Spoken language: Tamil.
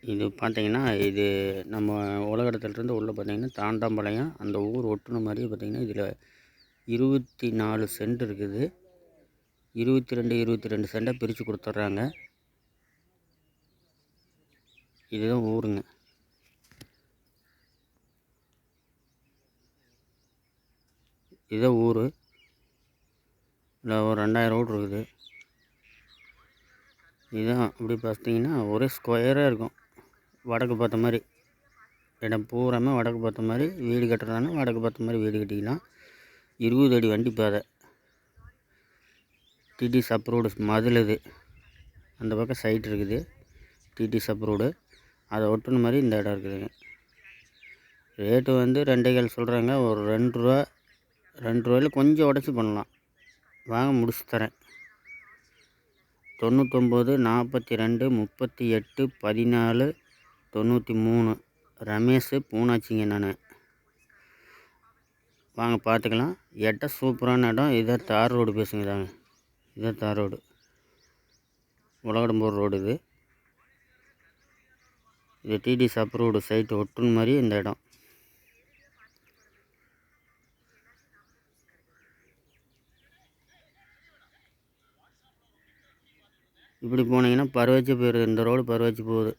இது பார்த்தீங்கன்னா, இது நம்ம உலகடத்துலேருந்து உள்ளே பார்த்தீங்கன்னா, தாண்டாம்பாளையம் அந்த ஊர் ஒட்டுன மாதிரியே பார்த்தீங்கன்னா, இதில் 24 சென்ட் இருக்குது. 22 சென்டா பிரித்து கொடுத்துட்றாங்க. இதுதான் ஊருங்க. இதுதான் ஊர். இதில் ஒரு 2000 வீடு இருக்குது. இதுதான் அப்படி பார்த்தீங்கன்னா, ஒரே ஸ்கொயராக இருக்கும். வடக்கு பார்த்த மாதிரி இடம் பூராமே வடக்கு பார்த்த மாதிரி வீடு கட்டுறாங்கன்னா வடக்கு பார்த்த மாதிரி வீடு கட்டிக்கலாம். 20 அடி வண்டி பாதை. டிடிஎஸ் அப்ரூவ்டு மதில் இது. அந்த பக்கம் சைட் இருக்குது. டிடிஎஸ் அப்ரூவ்டு அதை ஒட்டுன மாதிரி இந்த இடம் இருக்குதுங்க. ரேட்டு வந்து 2.25 சொல்கிறாங்க. ஒரு 2 ரூபா 2 ரூபாயில் கொஞ்சம் உடச்சி பண்ணலாம். வாங்க முடிச்சு தரேன். 99 42 38 14 93 ரமேஷ் பூனாச்சிங்க நான். வாங்க பார்த்துக்கலாம். இடம் சூப்பரான இடம். இதான் தார் ரோடு பேசுங்க தாங்க. இதான் தார் ரோடு. உலகடம்பூர் ரோடு இது. இது டிடிஎஸ் அப்ரூவ்டு சைட்டு ஒட்டுன மாதிரி இந்த இடம். இப்படி போனீங்கன்னா பரவச்சு போயிடுது. இந்த ரோடு பரவச்சு போகுது.